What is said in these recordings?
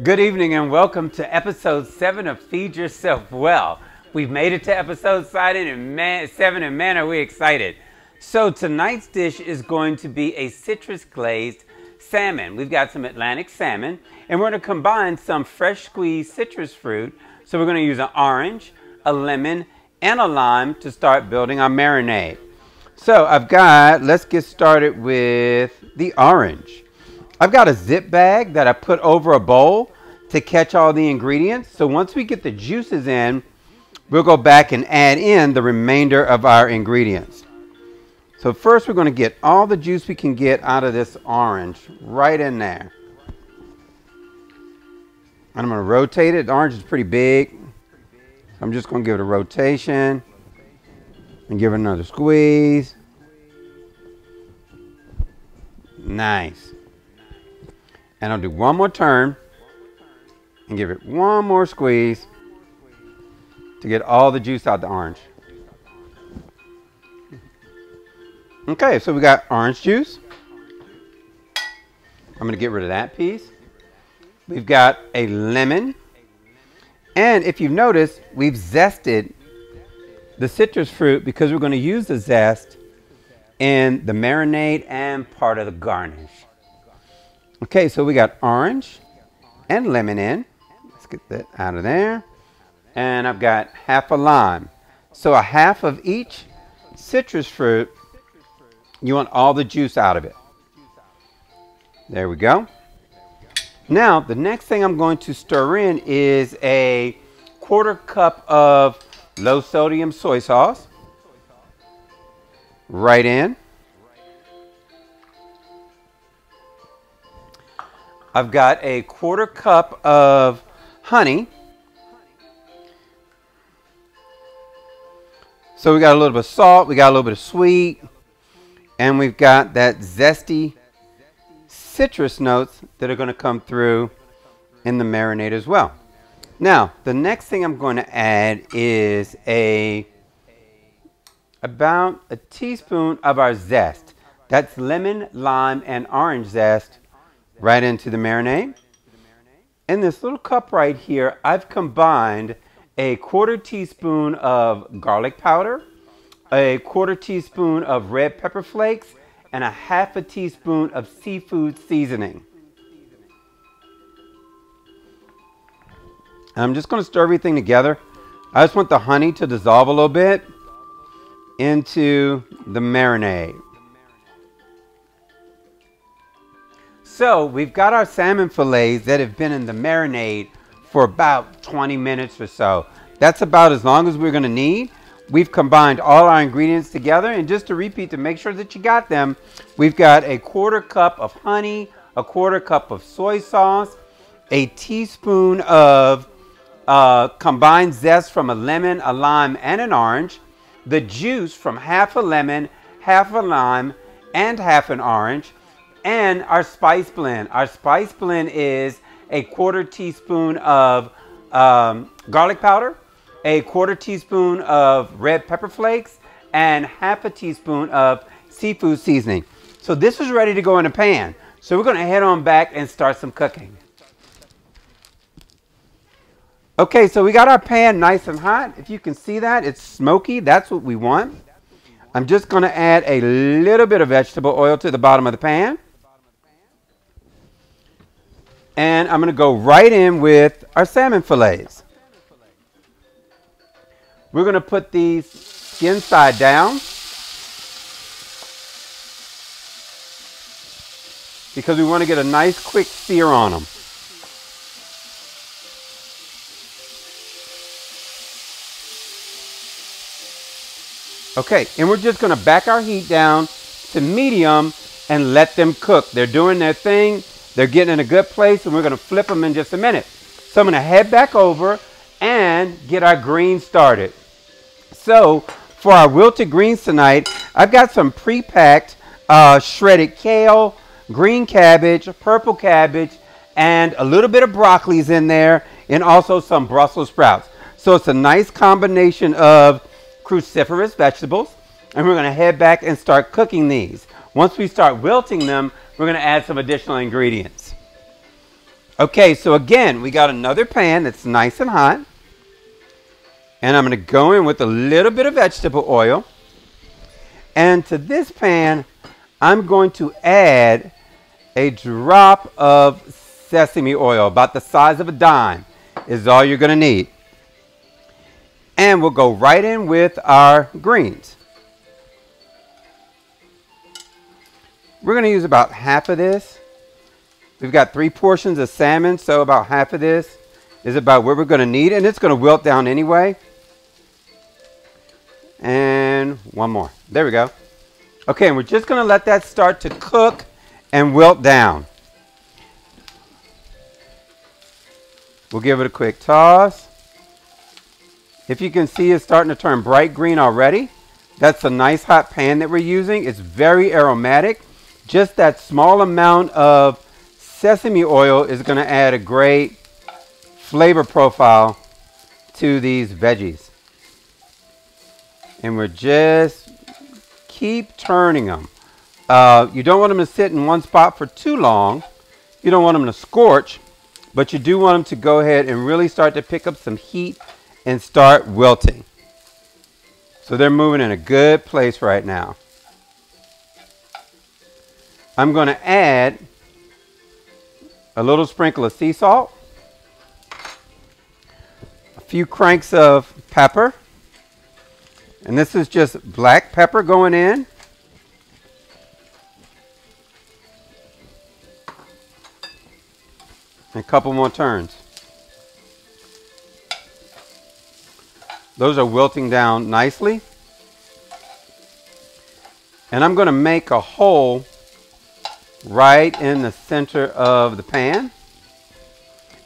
Good evening and welcome to episode 7 of Feed Yourself Well. We've made it to episode 7 and man, are we excited. So tonight's dish is going to be a citrus glazed salmon. We've got some Atlantic salmon and we're going to combine some fresh squeezed citrus fruit. So we're going to use an orange, a lemon, and a lime to start building our marinade. So let's get started with the orange. I've got a zip bag that I put over a bowl to catch all the ingredients. So once we get the juices in, we'll go back and add in the remainder of our ingredients. So first we're going to get all the juice we can get out of this orange right in there. And I'm going to rotate it. The orange is pretty big. So I'm just going to give it a rotation and give it another squeeze. Nice. And I'll do one more turn and give it one more squeeze to get all the juice out the orange. Okay, so we got orange juice. I'm going to get rid of that piece. We've got a lemon. And if you've noticed, we've zested the citrus fruit because we're going to use the zest in the marinade and part of the garnish. Okay, so we got orange and lemon in. Let's get that out of there. And I've got half a lime. So a half of each citrus fruit, you want all the juice out of it. There we go. Now, the next thing I'm going to stir in is a 1/4 cup of low sodium soy sauce. Right in. I've got a 1/4 cup of honey. So we got a little bit of salt, we got a little bit of sweet, and we've got that zesty citrus notes that are going to come through in the marinade as well. Now, the next thing I'm going to add is about a teaspoon of our zest. That's lemon, lime, and orange zest right into the marinade. In this little cup right here, I've combined a 1/4 teaspoon of garlic powder, a 1/4 teaspoon of red pepper flakes, and a 1/2 teaspoon of seafood seasoning. I'm just going to stir everything together. I just want the honey to dissolve a little bit into the marinade. So we've got our salmon fillets that have been in the marinade for about 20 minutes or so. That's about as long as we're going to need. We've combined all our ingredients together, and just to repeat to make sure that you got them, we've got a 1/4 cup of honey, a 1/4 cup of soy sauce, a teaspoon of combined zest from a lemon, a lime, and an orange, the juice from half a lemon, half a lime, and half an orange, and our spice blend. Our spice blend is a 1/4 teaspoon of garlic powder, a 1/4 teaspoon of red pepper flakes, and 1/2 teaspoon of seafood seasoning. So this is ready to go in a pan. So we're going to head on back and start some cooking. Okay, so we got our pan nice and hot. If you can see that, it's smoky. That's what we want. I'm just going to add a little bit of vegetable oil to the bottom of the pan. And I'm going to go right in with our salmon fillets. We're going to put these skin side down because we want to get a nice quick sear on them. Okay, and we're just going to back our heat down to medium and let them cook. They're doing their thing. They're getting in a good place, and we're going to flip them in just a minute. So I'm going to head back over and get our greens started. So for our wilted greens tonight, I've got some pre-packed shredded kale, green cabbage, purple cabbage, and a little bit of broccoli's in there, and also some Brussels sprouts. So it's a nice combination of cruciferous vegetables, and we're going to head back and start cooking these. Once we start wilting them, we're going to add some additional ingredients. Okay, so again, we got another pan that's nice and hot. And I'm going to go in with a little bit of vegetable oil. And to this pan, I'm going to add a drop of sesame oil, about the size of a dime, is all you're going to need. And we'll go right in with our greens. We're going to use about half of this. We've got 3 portions of salmon, so about half of this is about what we're going to need, and it's going to wilt down anyway. And one more. There we go. Okay, and we're just going to let that start to cook and wilt down. We'll give it a quick toss. If you can see, it's starting to turn bright green already. That's a nice hot pan that we're using. It's very aromatic. Just that small amount of sesame oil is going to add a great flavor profile to these veggies. And we're just keep turning them. You don't want them to sit in one spot for too long. You don't want them to scorch, but you do want them to go ahead and really start to pick up some heat and start wilting. So they're moving in a good place right now. I'm going to add a little sprinkle of sea salt, a few cranks of pepper, and this is just black pepper going in. And a couple more turns. Those are wilting down nicely. And I'm going to make a hole right in the center of the pan.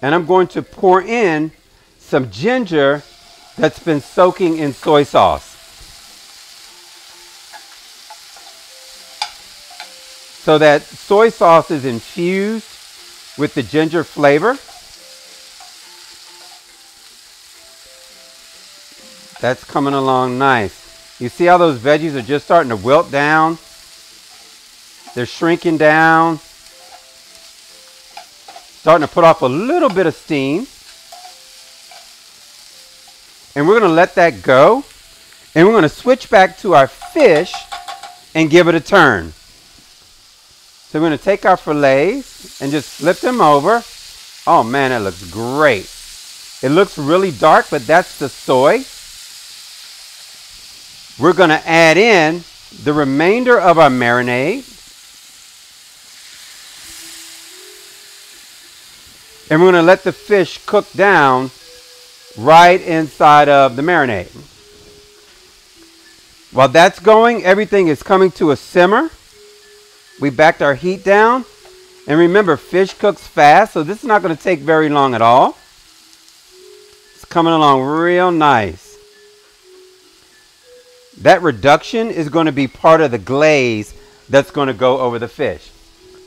And I'm going to pour in some ginger that's been soaking in soy sauce. So that soy sauce is infused with the ginger flavor. That's coming along nice. You see how those veggies are just starting to wilt down? They're shrinking down. Starting to put off a little bit of steam. And we're going to let that go. And we're going to switch back to our fish and give it a turn. So we're going to take our fillets and just flip them over. Oh man, that looks great. It looks really dark, but that's the soy. We're going to add in the remainder of our marinade. And we're going to let the fish cook down right inside of the marinade. While that's going, everything is coming to a simmer. We backed our heat down. And remember, fish cooks fast, so this is not going to take very long at all. It's coming along real nice. That reduction is going to be part of the glaze that's going to go over the fish.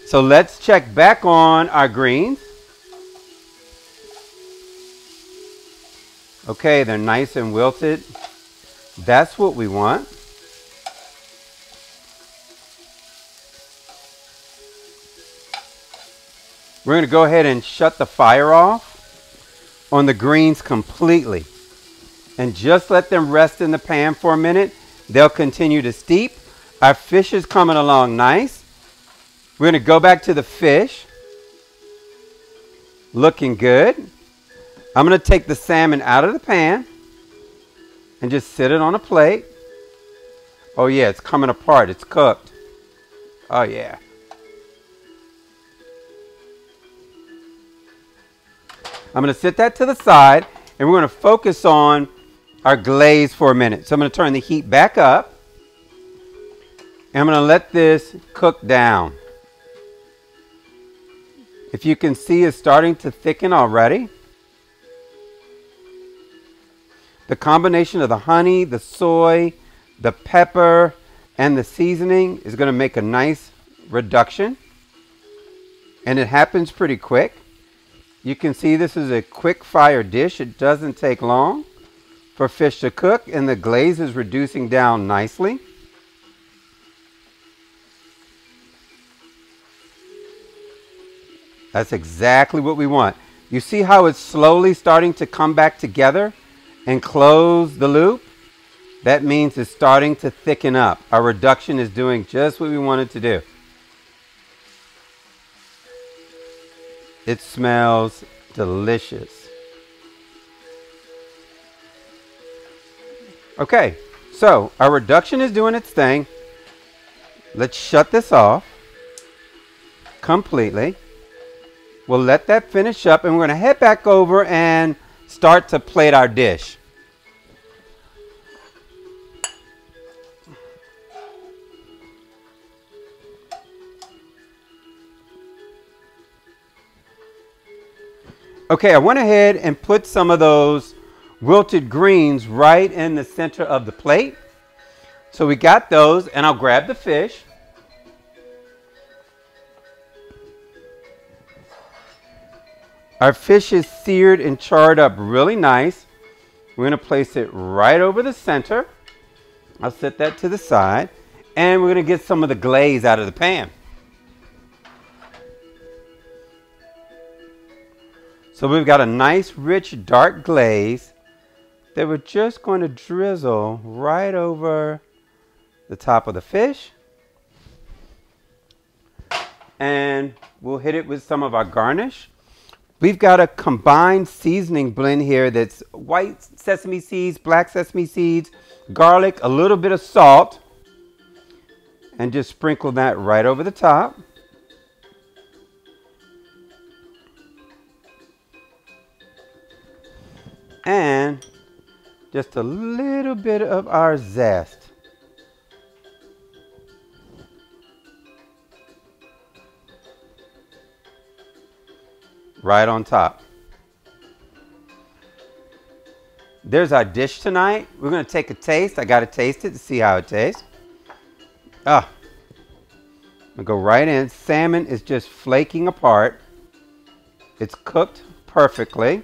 So let's check back on our greens. Okay, they're nice and wilted. That's what we want. We're going to go ahead and shut the fire off on the greens completely. And just let them rest in the pan for a minute. They'll continue to steep. Our fish is coming along nice. We're going to go back to the fish. Looking good. I'm going to take the salmon out of the pan and just sit it on a plate. Oh yeah, it's coming apart. It's cooked. Oh yeah. I'm going to sit that to the side, and we're going to focus on our glaze for a minute. So I'm going to turn the heat back up, and I'm going to let this cook down. If you can see, it's starting to thicken already. The combination of the honey, the soy, the pepper, and the seasoning is going to make a nice reduction. And it happens pretty quick. You can see this is a quick fire dish. It doesn't take long for fish to cook, and the glaze is reducing down nicely. That's exactly what we want. You see how it's slowly starting to come back together and close the loop? That means it's starting to thicken up. Our reduction is doing just what we want it to do. It smells delicious. Okay, so our reduction is doing its thing. Let's shut this off completely. We'll let that finish up, and we're going to head back over and start to plate our dish. Okay, I went ahead and put some of those wilted greens right in the center of the plate. So we got those, and I'll grab the fish. Our fish is seared and charred up really nice. We're going to place it right over the center. I'll set that to the side. And we're going to get some of the glaze out of the pan. So we've got a nice, rich, dark glaze that we're just going to drizzle right over the top of the fish. And we'll hit it with some of our garnish. We've got a combined seasoning blend here that's white sesame seeds, black sesame seeds, garlic, a little bit of salt, and just sprinkle that right over the top. And just a little bit of our zest. Right on top. There's our dish tonight. We're going to take a taste. I got to taste it to see how it tastes. I'm going to go right in. Salmon is just flaking apart. It's cooked perfectly.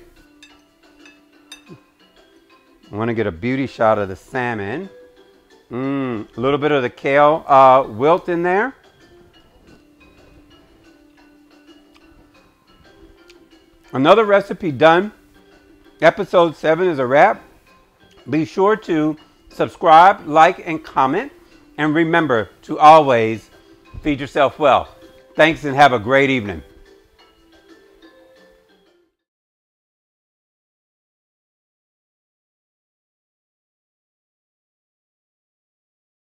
I want to get a beauty shot of the salmon. A little bit of the kale wilt in there. Another recipe done. Episode 7 is a wrap. Be sure to subscribe, like, and comment. And remember to always feed yourself well. Thanks and have a great evening.